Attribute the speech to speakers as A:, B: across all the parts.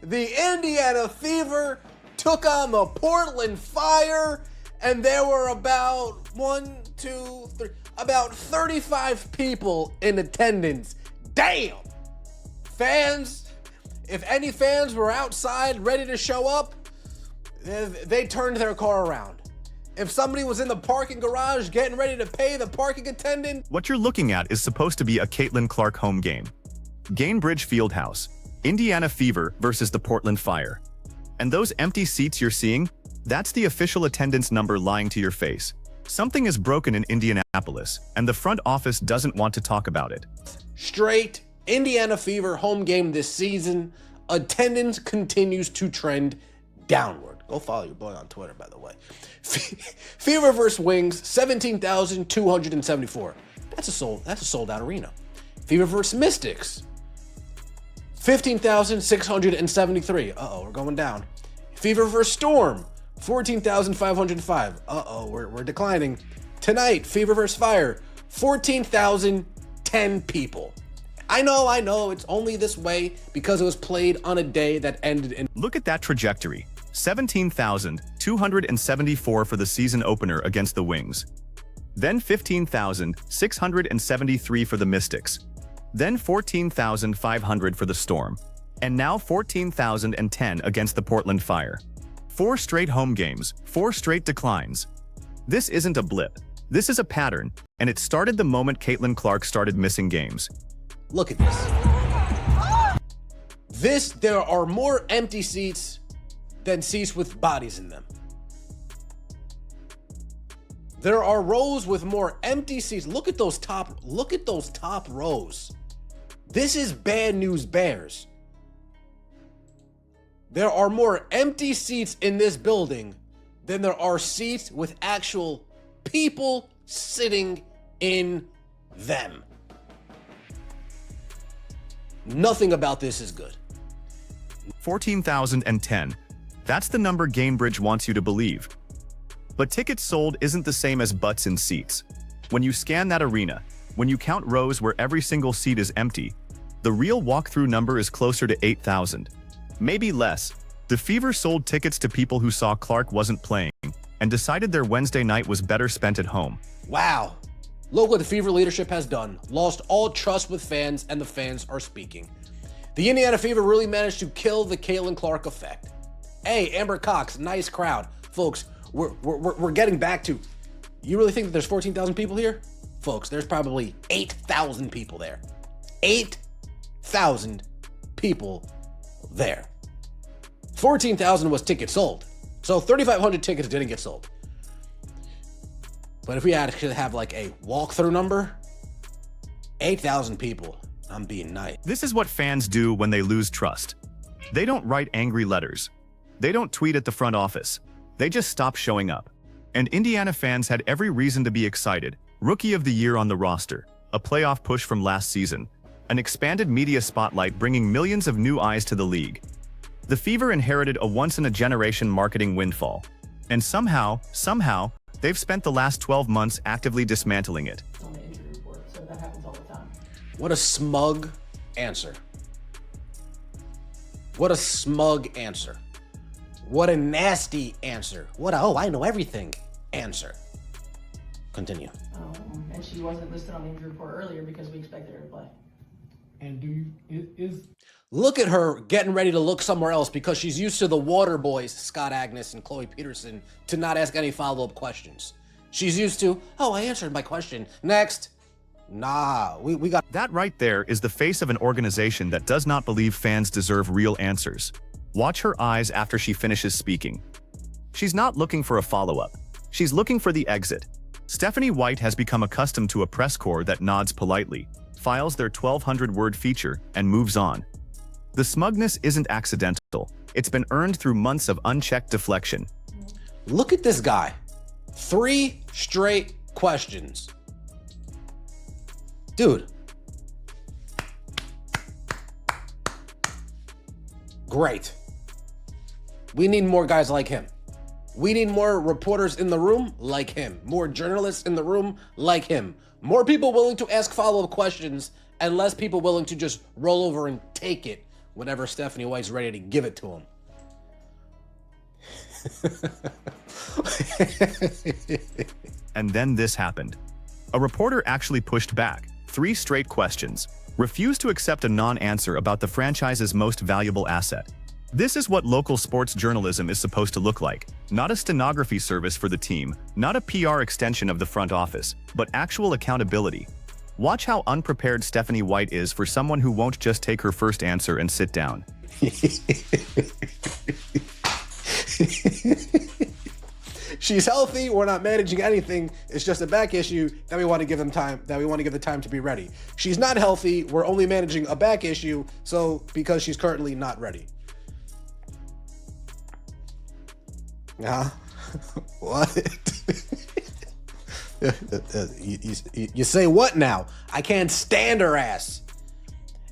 A: The Indiana Fever took on the Portland Fire, and there were about about 35 people in attendance. Damn! Fans, if any fans were outside ready to show up, they turned their car around. If somebody was in the parking garage getting ready to pay the parking attendant.
B: What you're looking at is supposed to be a Caitlin Clark home game. Gainbridge Fieldhouse, Indiana Fever versus the Portland Fire. And those empty seats you're seeing, that's the official attendance number lying to your face. Something is broken in Indianapolis, and the front office doesn't want to talk about it.
A: Straight Indiana Fever home game this season. Attendance continues to trend downward. Go follow your boy on Twitter, by the way. Fever vs. Wings, 17,274. That's a sold out arena. Fever vs. Mystics, 15,673. Uh-oh, we're going down. Fever vs. Storm, 14,505. Uh-oh, we're declining. Tonight, Fever vs. Fire, 14,010 people. I know, it's only this way because it was played on a day that ended in...
B: Look at that trajectory. 17,274 for the season opener against the Wings. Then 15,673 for the Mystics. Then 14,500 for the Storm. And now 14,010 against the Portland Fire. 4 straight home games, 4 straight declines. This isn't a blip. This is a pattern, and it started the moment Caitlin Clark started missing games.
A: Look at this. There are more empty seats than seats with bodies in them. There are rows with more empty seats. Look at those top rows. This is bad news bears. There are more empty seats in this building than there are seats with actual people sitting in them. Nothing about this is good.
B: 14,010. That's the number Gainbridge wants you to believe. But tickets sold isn't the same as butts in seats. When you scan that arena, when you count rows where every single seat is empty, the real walkthrough number is closer to 8,000. Maybe less. The Fever sold tickets to people who saw Clark wasn't playing and decided their Wednesday night was better spent at home.
A: Wow. Look what the Fever leadership has done. Lost all trust with fans, and the fans are speaking. The Indiana Fever really managed to kill the Caitlin Clark effect. Hey, Amber Cox, nice crowd. Folks, we're getting back to, you really think that there's 14,000 people here? Folks, there's probably 8,000 people there. 8,000 people there. 14,000 was tickets sold. So 3,500 tickets didn't get sold. But if we actually have like a walkthrough number, 8,000 people. I'm being nice.
B: This is what fans do when they lose trust. They don't write angry letters. They don't tweet at the front office. They just stop showing up. And Indiana fans had every reason to be excited. Rookie of the Year on the roster, a playoff push from last season, an expanded media spotlight bringing millions of new eyes to the league. The Fever inherited a once-in-a-generation marketing windfall. And somehow, they've spent the last 12 months actively dismantling it.
C: On the injury report, so that happens all the time.
A: What a smug answer. What a smug answer. What a nasty answer. What a, oh, I know everything answer. Continue.
C: And she wasn't listed on the injury report earlier because we expected her to play.
D: And do you, is...
A: Look at her getting ready to look somewhere else because she's used to the Water Boys, Scott Agnes and Chloe Peterson, to not ask any follow-up questions. She's used to, oh, I answered my question. Next. Nah, we got...
B: That right there is the face of an organization that does not believe fans deserve real answers. Watch her eyes after she finishes speaking. She's not looking for a follow-up. She's looking for the exit. Stephanie White has become accustomed to a press corps that nods politely, files their 1,200-word feature, and moves on. The smugness isn't accidental. It's been earned through months of unchecked deflection.
A: Look at this guy. 3 straight questions. Dude. Great. We need more guys like him. We need more reporters in the room like him. More journalists in the room like him. More people willing to ask follow-up questions and less people willing to just roll over and take it whenever Stephanie White's ready to give it to him.
B: And then this happened. A reporter actually pushed back 3 straight questions, refused to accept a non-answer about the franchise's most valuable asset. This is what local sports journalism is supposed to look like. Not a stenography service for the team, not a PR extension of the front office, but actual accountability. Watch how unprepared Stephanie White is for someone who won't just take her first answer and sit down.
A: She's healthy. We're not managing anything. It's just a back issue that we want to give them time. That we want to give the time to be ready. She's not healthy. We're only managing a back issue. So because she's currently not ready. Yeah. What? You say what now? I can't stand her ass.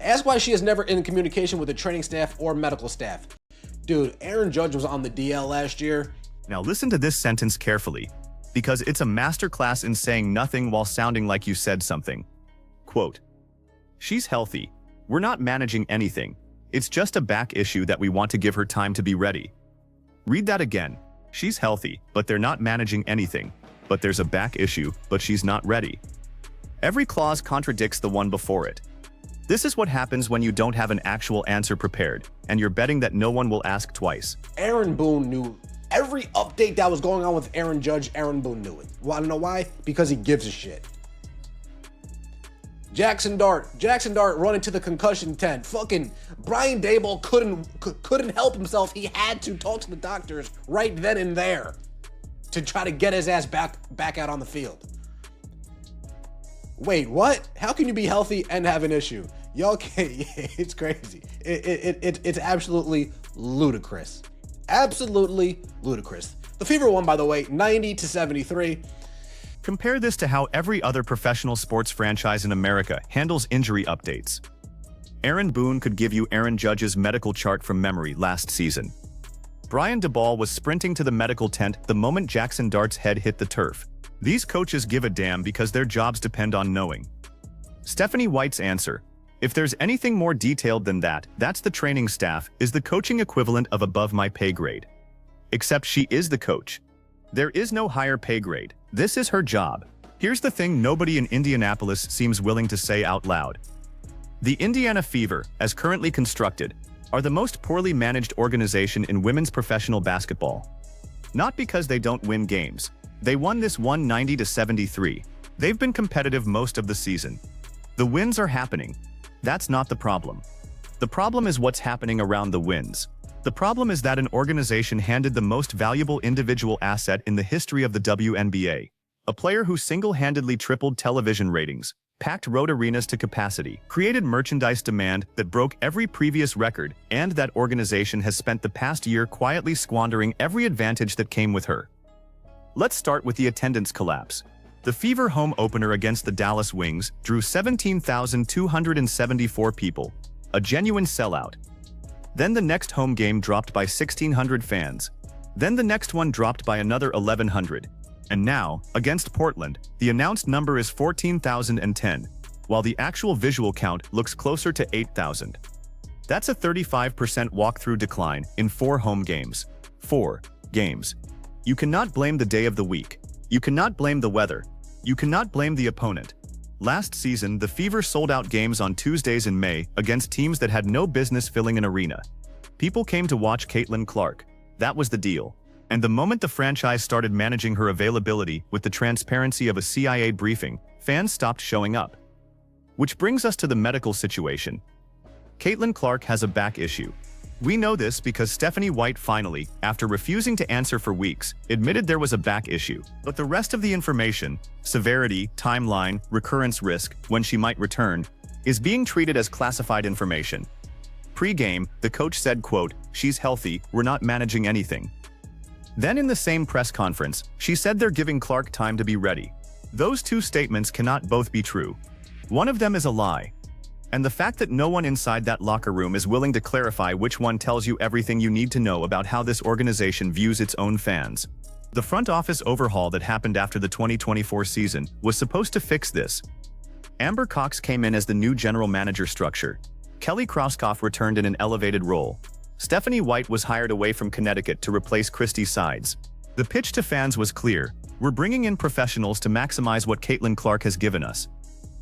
A: Ask why she is never in communication with the training staff or medical staff. Dude, Aaron Judge was on the DL last year.
B: Now listen to this sentence carefully, because it's a masterclass in saying nothing while sounding like you said something. Quote, "She's healthy. We're not managing anything. It's just a back issue that we want to give her time to be ready." Read that again. She's healthy, but they're not managing anything. But there's a back issue, but she's not ready. Every clause contradicts the one before it. This is what happens when you don't have an actual answer prepared, and you're betting that no one will ask twice.
A: Aaron Boone knew every update that was going on with Aaron Judge. Aaron Boone knew it. Want to know why? Because he gives a shit. Jackson Dart running to the concussion tent. Fucking Brian Daboll couldn't help himself. He had to talk to the doctors right then and there to try to get his ass back out on the field. Wait, what? How can you be healthy and have an issue? Y'all can't. It's crazy. It's absolutely ludicrous. Absolutely ludicrous. The Fever won, by the way, 90-73.
B: Compare this to how every other professional sports franchise in America handles injury updates. Aaron Boone could give you Aaron Judge's medical chart from memory last season. Brian Daboll was sprinting to the medical tent the moment Jackson Dart's head hit the turf. These coaches give a damn because their jobs depend on knowing. Stephanie White's answer, if there's anything more detailed than that, that's the training staff, is the coaching equivalent of above my pay grade. Except she is the coach. There is no higher pay grade. This is her job. Here's the thing nobody in Indianapolis seems willing to say out loud. The Indiana Fever, as currently constructed, are the most poorly managed organization in women's professional basketball. Not because they don't win games. They won this one 90-73. They've been competitive most of the season. The wins are happening. That's not the problem. The problem is what's happening around the wins. The problem is that an organization handed the most valuable individual asset in the history of the WNBA, a player who single-handedly tripled television ratings, packed road arenas to capacity, created merchandise demand that broke every previous record, and that organization has spent the past year quietly squandering every advantage that came with her. Let's start with the attendance collapse. The Fever home opener against the Dallas Wings drew 17,274 people, a genuine sellout. Then the next home game dropped by 1,600 fans. Then the next one dropped by another 1,100. And now, against Portland, the announced number is 14,010, while the actual visual count looks closer to 8,000. That's a 35% walk-through decline in 4 home games. 4 games. You cannot blame the day of the week. You cannot blame the weather. You cannot blame the opponent. Last season, the Fever sold out games on Tuesdays in May against teams that had no business filling an arena. People came to watch Caitlin Clark. That was the deal. And the moment the franchise started managing her availability with the transparency of a CIA briefing, fans stopped showing up. Which brings us to the medical situation. Caitlin Clark has a back issue. We know this because Stephanie White finally, after refusing to answer for weeks, admitted there was a back issue. But the rest of the information, severity, timeline, recurrence risk, when she might return, is being treated as classified information. Pre-game, the coach said, quote, "She's healthy, we're not managing anything." Then in the same press conference, she said they're giving Clark time to be ready. Those two statements cannot both be true. One of them is a lie. And the fact that no one inside that locker room is willing to clarify which one tells you everything you need to know about how this organization views its own fans. The front office overhaul that happened after the 2024 season was supposed to fix this. Amber Cox came in as the new general manager structure. Kelly Kroskoff returned in an elevated role. Stephanie White was hired away from Connecticut to replace Christy Sides. The pitch to fans was clear: we're bringing in professionals to maximize what Caitlin Clark has given us.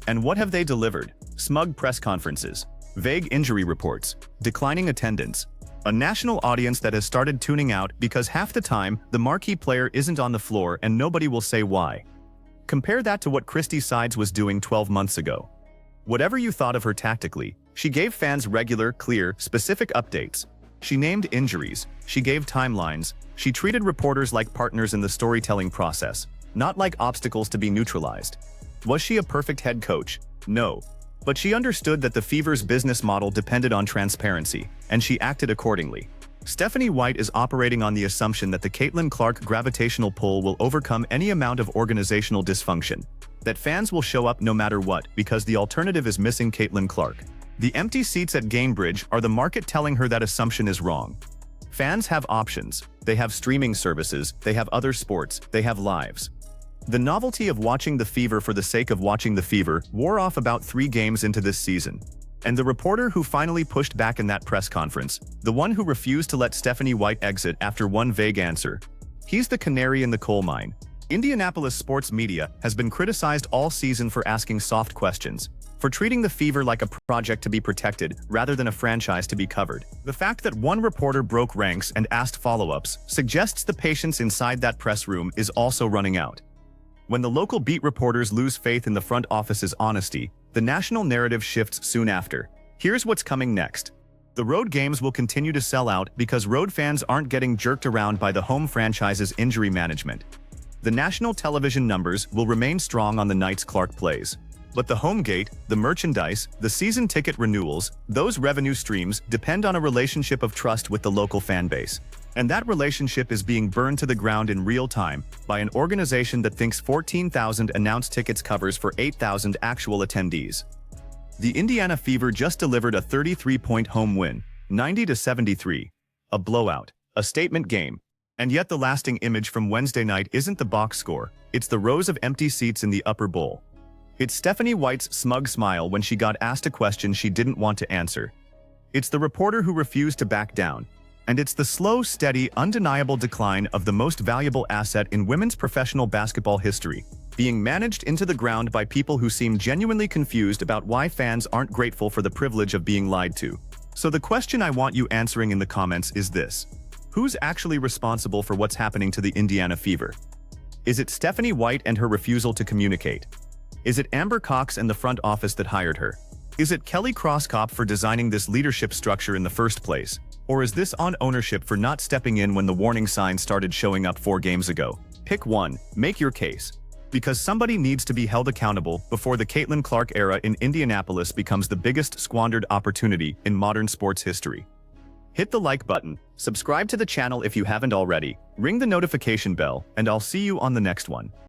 B: And what have they delivered? Smug press conferences, vague injury reports, declining attendance, a national audience that has started tuning out because half the time the marquee player isn't on the floor and nobody will say why. Compare that to what Christy Sides was doing 12 months ago. Whatever you thought of her tactically, she gave fans regular, clear, specific updates. She named injuries, she gave timelines, she treated reporters like partners in the storytelling process, not like obstacles to be neutralized. Was she a perfect head coach? No. But she understood that the Fever's business model depended on transparency, and she acted accordingly. Stephanie White is operating on the assumption that the Caitlin Clark gravitational pull will overcome any amount of organizational dysfunction, that fans will show up no matter what because the alternative is missing Caitlin Clark. The empty seats at Gainbridge are the market telling her that assumption is wrong. Fans have options. They have streaming services, they have other sports, they have lives. The novelty of watching the Fever for the sake of watching the Fever wore off about 3 games into this season. And the reporter who finally pushed back in that press conference, the one who refused to let Stephanie White exit after one vague answer, he's the canary in the coal mine. Indianapolis sports media has been criticized all season for asking soft questions, for treating the Fever like a project to be protected rather than a franchise to be covered. The fact that one reporter broke ranks and asked follow-ups suggests the patience inside that press room is also running out. When the local beat reporters lose faith in the front office's honesty, the national narrative shifts soon after. Here's what's coming next. The road games will continue to sell out because road fans aren't getting jerked around by the home franchise's injury management. The national television numbers will remain strong on the nights Clark plays. But the home gate, the merchandise, the season ticket renewals, those revenue streams depend on a relationship of trust with the local fan base. And that relationship is being burned to the ground in real time by an organization that thinks 14,000 announced tickets covers for 8,000 actual attendees. The Indiana Fever just delivered a 33-point home win, 90-73. A blowout, a statement game. And yet the lasting image from Wednesday night isn't the box score, it's the rows of empty seats in the upper bowl. It's Stephanie White's smug smile when she got asked a question she didn't want to answer. It's the reporter who refused to back down. And it's the slow, steady, undeniable decline of the most valuable asset in women's professional basketball history, being managed into the ground by people who seem genuinely confused about why fans aren't grateful for the privilege of being lied to. So the question I want you answering in the comments is this: who's actually responsible for what's happening to the Indiana Fever? Is it Stephanie White and her refusal to communicate? Is it Amber Cox and the front office that hired her? Is it Kelly Kroskoff for designing this leadership structure in the first place? Or is this on ownership for not stepping in when the warning signs started showing up 4 games ago? Pick one, make your case. Because somebody needs to be held accountable before the Caitlin Clark era in Indianapolis becomes the biggest squandered opportunity in modern sports history. Hit the like button, subscribe to the channel if you haven't already, ring the notification bell, and I'll see you on the next one.